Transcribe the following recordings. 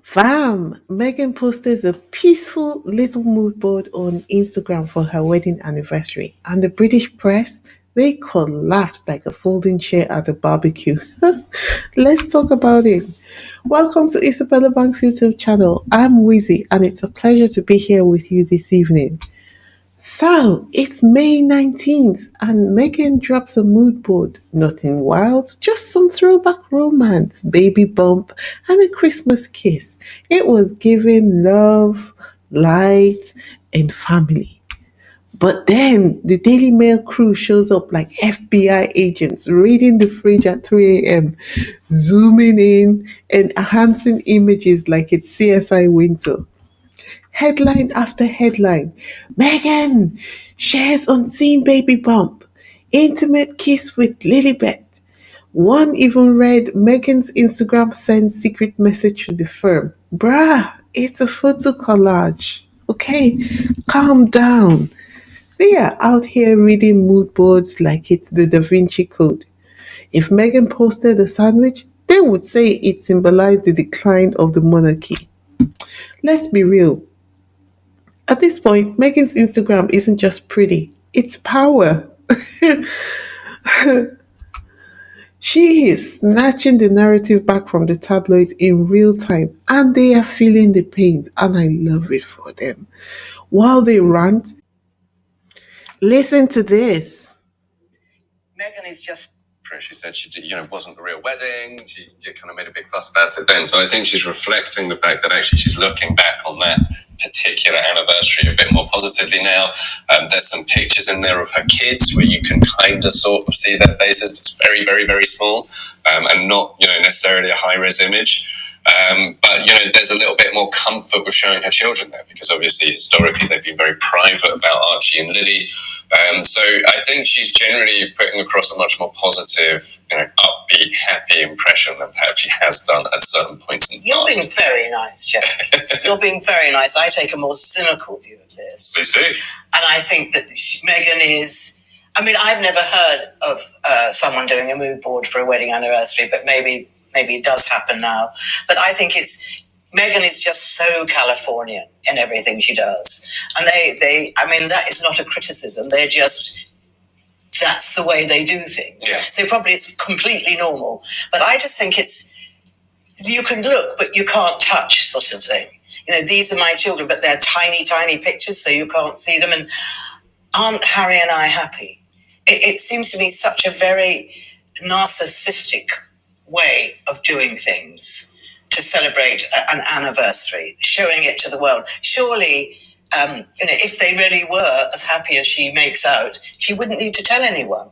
Fam, Megan posted a peaceful little mood board on Instagram for her wedding anniversary, and the British press they collapsed like a folding chair at a barbecue. Let's talk about it. Welcome to Isabella Bank's YouTube channel. I'm Wizzy, and it's a pleasure to be here with you this evening. So it's May 19th, and Megan drops a mood board. Nothing wild, just some throwback romance, baby bump, and a Christmas kiss. It was giving love, light, and family. But then the Daily Mail crew shows up like FBI agents raiding the fridge at 3 a.m., zooming in, and enhancing images like it's CSI Windsor. Headline after headline. Megan shares unseen baby bump. Intimate kiss with Lilibet. One even read Megan's Instagram sends secret message to the firm. Bruh, it's a photo collage. Okay, calm down. They are out here reading mood boards like it's the Da Vinci Code. If Megan posted a sandwich, they would say it symbolized the decline of the monarchy. Let's be real. At this point, Megan's Instagram isn't just pretty, it's power. She is snatching the narrative back from the tabloids in real time, and they are feeling the pains, and I love it for them. While they rant, listen to this. Meghan is just. She said wasn't a real wedding. She kind of made a big fuss about it then. So I think she's reflecting the fact that actually she's looking back on that particular anniversary a bit more positively now. There's some pictures in there of her kids where you can kind of sort of see their faces, just very, very, very small, and not necessarily a high res image. But there's a little bit more comfort with showing her children there because obviously historically they've been very private about Archie and Lily. So I think she's generally putting across a much more positive, upbeat, happy impression than perhaps she has done at certain points in the You're past. being very nice, Jeff. You're being very nice. I take a more cynical view of this. Please do. And I think that Meghan is. I mean, I've never heard of someone doing a mood board for a wedding anniversary, but maybe it does happen now. But I think Meghan is just so Californian in everything she does. And that is not a criticism. That's the way they do things. Yeah. So probably it's completely normal. But I just think you can look, but you can't touch sort of thing. These are my children, but they're tiny, tiny pictures, so you can't see them. And aren't Harry and I happy? It seems to me such a very narcissistic way of doing things to celebrate an anniversary, showing it to the world. Surely, if they really were as happy as she makes out, she wouldn't need to tell anyone.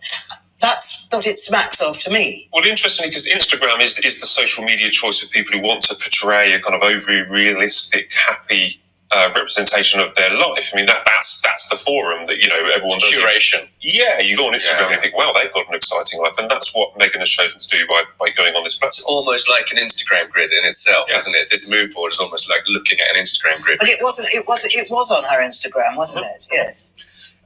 That's what it smacks of to me. Well, interestingly, because Instagram is the social media choice of people who want to portray a kind of overly realistic, happy representation of their life. I mean, that's the forum that everyone does. Curation. Yeah, you go on Instagram and you think, wow, they've got an exciting life, and that's what Meghan has chosen to do by going on this platform. It's almost like an Instagram grid in itself, isn't it? This mood board is almost like looking at an Instagram grid. But it wasn't. It was on her Instagram, wasn't it? Yes.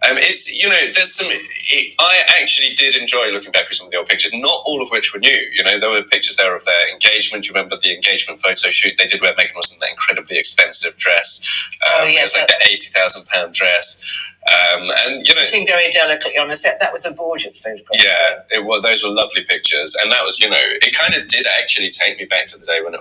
It's there's some. I actually did enjoy looking back through some of the old pictures, not all of which were new. There were pictures there of their engagement. Do you remember the engagement photo shoot they did where Meghan was in that incredibly expensive dress? Yes, it was like the £80,000 dress. And sitting very delicately on a set. That was a gorgeous photograph. Yeah, those were lovely pictures, and that was it kind of did actually take me back to the day when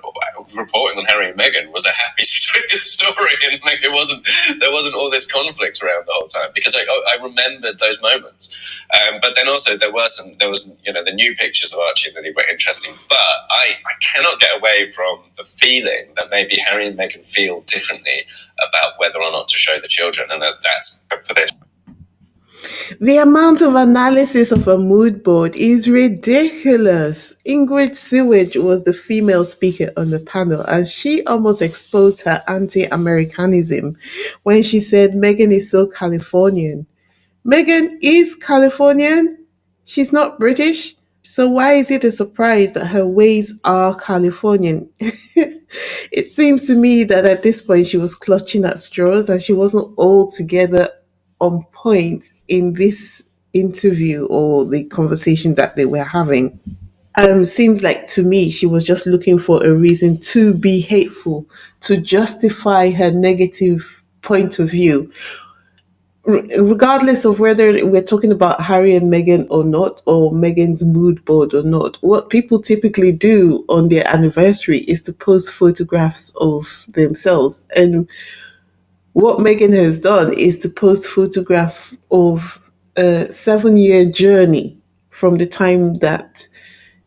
reporting on Harry and Meghan was a happy story, and there wasn't all this conflict around the whole time because I remembered those moments. But then also there was the new pictures of Archie and Lily were interesting, but I cannot get away from the feeling that maybe Harry and Meghan feel differently about whether or not to show the children, and that's for this. The amount of analysis of a mood board is ridiculous. Ingrid Sewage was the female speaker on the panel, and she almost exposed her anti Americanism when she said Meghan is so Californian. Meghan is Californian. She's not British. So why is it a surprise that her ways are Californian? It seems to me that at this point she was clutching at straws and she wasn't altogether on point in this interview or the conversation that they were having. Seems like to me she was just looking for a reason to be hateful, to justify her negative point of view, regardless of whether we're talking about Harry and Meghan or not, or Meghan's mood board or not. What people typically do on their anniversary is to post photographs of themselves. And what Meghan has done is to post photographs of a 7-year journey from the time that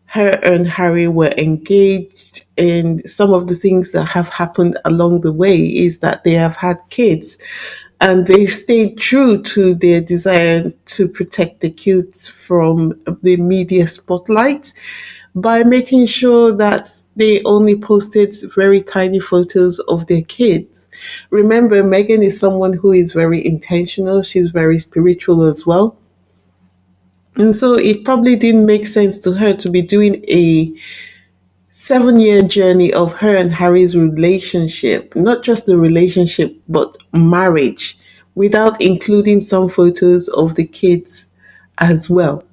her and Harry were engaged, and some of the things that have happened along the way is that they have had kids, and they've stayed true to their desire to protect the kids from the media spotlight by making sure that they only posted very tiny photos of their kids. Remember, Meghan is someone who is very intentional, she's very spiritual as well. And so it probably didn't make sense to her to be doing a 7-year journey of her and Harry's relationship, not just the relationship, but marriage, without including some photos of the kids as well.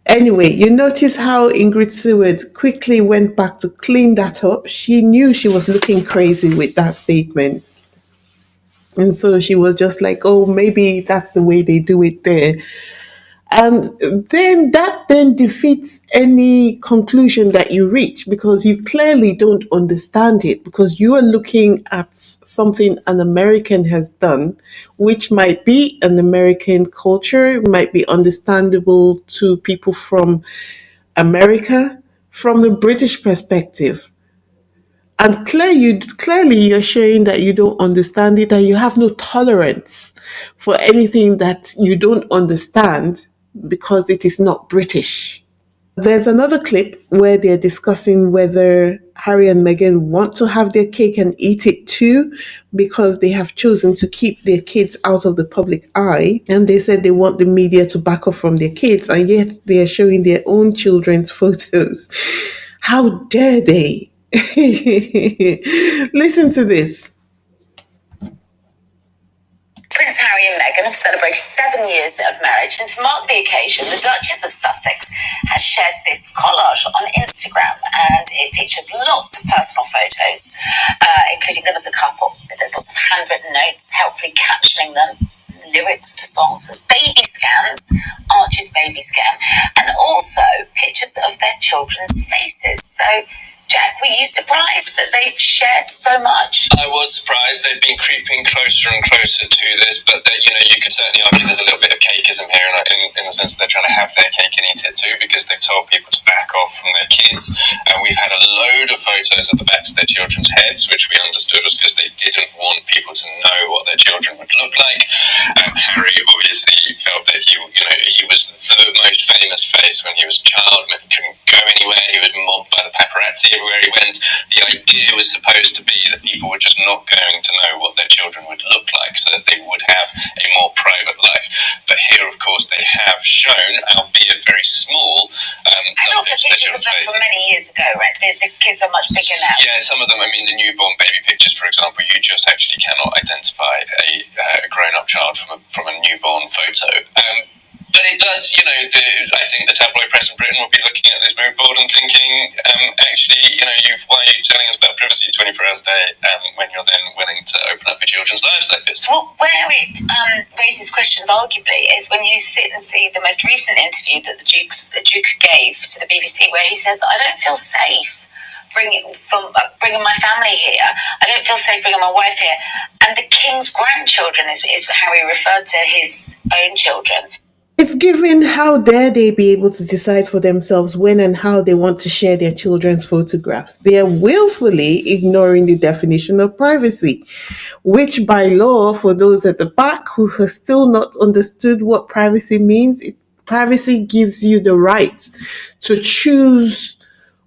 Anyway, you notice how Ingrid Seward quickly went back to clean that up. She knew she was looking crazy with that statement. And so she was just like, oh, maybe that's the way they do it there. And then that then defeats any conclusion that you reach, because you clearly don't understand it, because you are looking at something an American has done, which might be an American culture, might be understandable to people from America from the British perspective. And clearly you're showing that you don't understand it and you have no tolerance for anything that you don't understand because it is not British. There's another clip where they're discussing whether Harry and Meghan want to have their cake and eat it too, because they have chosen to keep their kids out of the public eye. And they said they want the media to back off from their kids, and yet they are showing their own children's photos. How dare they? Listen to this. Prince Harry and Meghan have celebrated 7 years of marriage, and to mark the occasion, the Duchess of Sussex has shared this collage on Instagram, and it features lots of personal photos, including them as a couple. There's lots of handwritten notes, helpfully captioning them, lyrics to songs. There's baby scans, Archie's baby scan, and also pictures of their children's faces. So, Jack, were you surprised that they've shared so much? I was surprised. They've been creeping closer and closer to this, but you could certainly argue there's a little bit of cakeism here, in the sense that they're trying to have their cake and eat it too, because they've told people to back off from their kids. And we've had a load of photos of the backs of their children's heads, which we understood was because they didn't want people to know what their children would look like. Harry obviously felt that he was the most famous face when he was a child, when he couldn't go anywhere. He was mobbed by the paparazzi everywhere he went. The idea was supposed to be that people were just not going to know what their children would look like, so that they would have a more private life. But here, of course, they have shown, albeit very small, and also pictures of them from many years ago, right? The kids are much bigger now. Yeah, some of them. I mean, the newborn baby pictures, for example, you just actually cannot identify a grown-up child from a newborn photo. But it does, I think the tabloid press in Britain will be looking at this mood board and thinking, actually, why are you telling us about privacy 24 hours a day when you're then willing to open up your children's lives like this? Well, where it raises questions, arguably, is when you sit and see the most recent interview that the Duke gave to the BBC, where he says, I don't feel safe bringing my family here. I don't feel safe bringing my wife here. And the King's grandchildren is how he referred to his own children. It's given, how dare they be able to decide for themselves when and how they want to share their children's photographs. They are willfully ignoring the definition of privacy, which by law, for those at the back who have still not understood what privacy means, privacy gives you the right to choose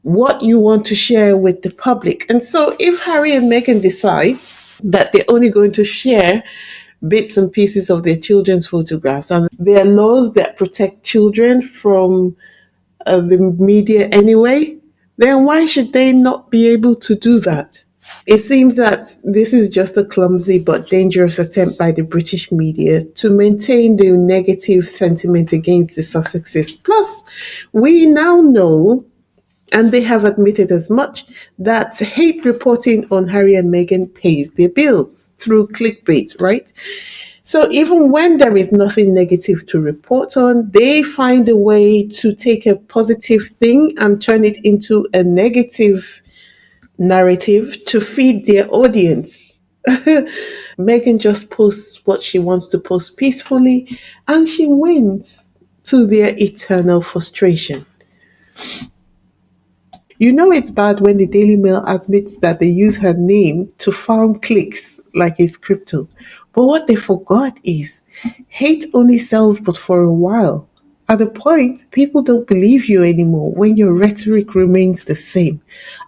what you want to share with the public. And so if Harry and Meghan decide that they're only going to share bits and pieces of their children's photographs, and there are laws that protect children from the media anyway, then why should they not be able to do that? It seems that this is just a clumsy but dangerous attempt by the British media to maintain the negative sentiment against the Sussexes. Plus, we now know, and they have admitted as much, that hate reporting on Harry and Meghan pays their bills through clickbait, right? So even when there is nothing negative to report on, they find a way to take a positive thing and turn it into a negative narrative to feed their audience. Megan just posts what she wants to post peacefully and she wins to their eternal frustration. You know it's bad when the Daily Mail admits that they use her name to farm clicks like it's crypto. But what they forgot is hate only sells but for a while. At a point, people don't believe you anymore when your rhetoric remains the same.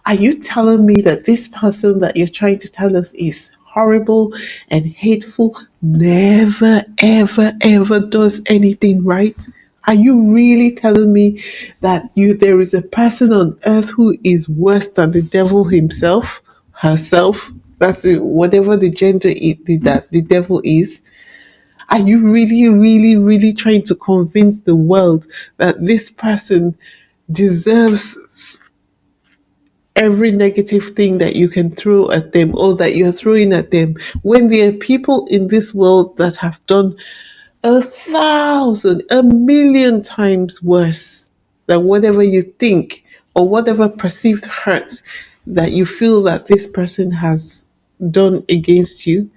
Are you telling me that this person that you're trying to tell us is horrible and hateful never, ever, ever does anything right? Are you really telling me that there is a person on earth who is worse than the devil himself, herself? That's it, whatever the gender that the devil is. Are you really, really, really trying to convince the world that this person deserves every negative thing that you can throw at them or that you're throwing at them when there are people in this world that have done 1,000, 1,000,000 times worse than whatever you think or whatever perceived hurt that you feel that this person has done against you?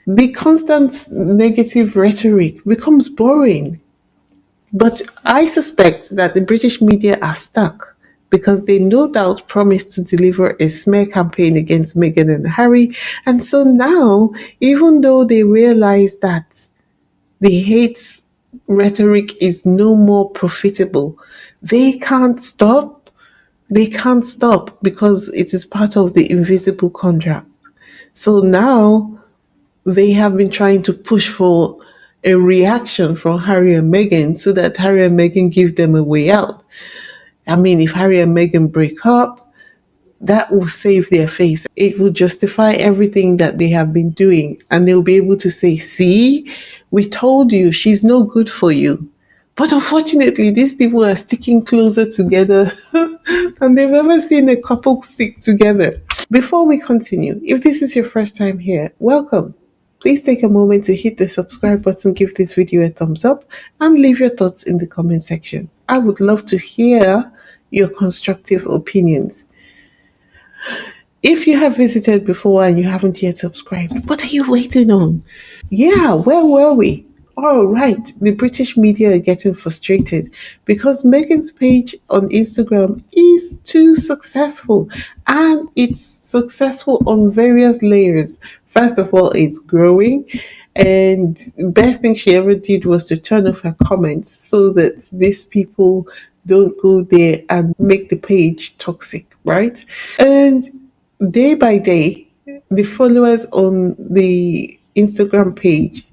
The constant negative rhetoric becomes boring. But I suspect that the British media are stuck because they no doubt promised to deliver a smear campaign against Meghan and Harry. And so now, even though they realize that the hate rhetoric is no more profitable, they can't stop. They can't stop because it is part of the invisible contract. So now they have been trying to push for a reaction from Harry and Meghan so that Harry and Meghan give them a way out. I mean, if Harry and Meghan break up, that will save their face. It will justify everything that they have been doing. And they'll be able to say, see, we told you she's no good for you. But unfortunately, these people are sticking closer together than they've ever seen a couple stick together. Before we continue, if this is your first time here, welcome. Please take a moment to hit the subscribe button, give this video a thumbs up, and leave your thoughts in the comment section. I would love to hear your constructive opinions. If you have visited before and you haven't yet subscribed, what are you waiting on? Yeah, where were we? All right, the British media are getting frustrated because Meghan's page on Instagram is too successful and it's successful on various layers. First of all, it's growing, and the best thing she ever did was to turn off her comments so that these people don't go there and make the page toxic, right? And day by day, the followers on the Instagram page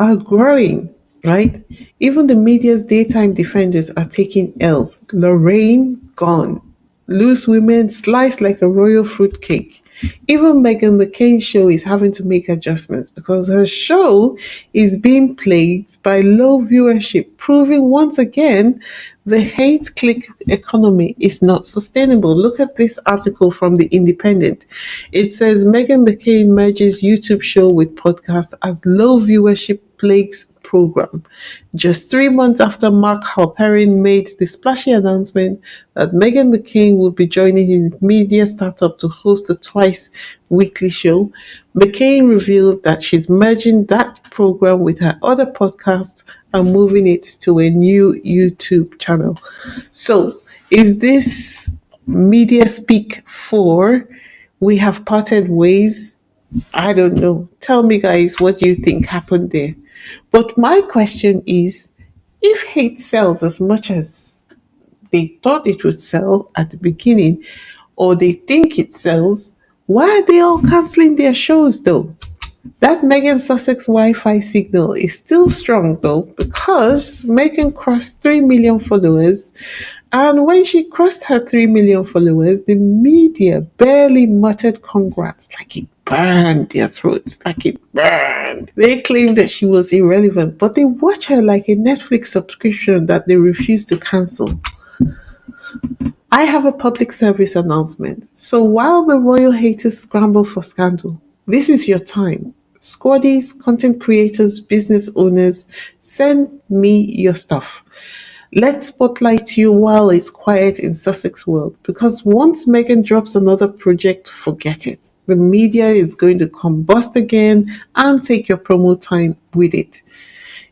are growing, right? Even the media's daytime defenders are taking L's. Lorraine gone. Loose women sliced like a royal fruitcake. Even Meghan McCain's show is having to make adjustments because her show is being plagued by low viewership, proving once again the hate click economy is not sustainable. Look at this article from The Independent. It says Meghan McCain merges YouTube show with podcast as low viewership plagues program. Just 3 months after Mark Halperin made the splashy announcement that Meghan McCain will be joining his media startup to host a twice weekly show, McCain revealed that she's merging that program with her other podcasts and moving it to a new YouTube channel. So, is this media speak for we have parted ways? I don't know. Tell me, guys, what you think happened there. But my question is, if hate sells as much as they thought it would sell at the beginning, or they think it sells, why are they all canceling their shows though? That Meghan Sussex Wi-Fi signal is still strong though, because Meghan crossed 3 million followers And when she crossed her 3 million followers, the media barely muttered congrats, like it burned their throats, like it burned. They claimed that she was irrelevant, but they watch her like a Netflix subscription that they refuse to cancel. I have a public service announcement. So while the royal haters scramble for scandal, this is your time. Squaddies, content creators, business owners, send me your stuff. Let's spotlight you while it's quiet in Sussex world, because once Meghan drops another project, forget it. The media is going to combust again and take your promo time with it.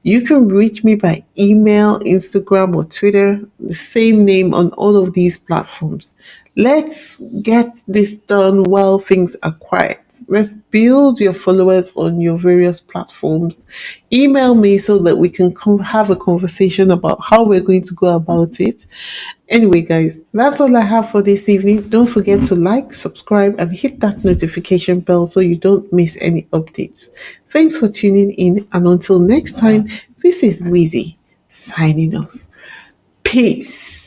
You can reach me by email, Instagram, or Twitter, the same name on all of these platforms. Let's get this done while things are quiet. Let's build your followers on your various platforms. Email me so that we can have a conversation about how we're going to go about it. Anyway, guys, that's all I have for this evening. Don't forget to like, subscribe, and hit that notification bell so you don't miss any updates. Thanks for tuning in, and until next time, this is Wheezy signing off. Peace.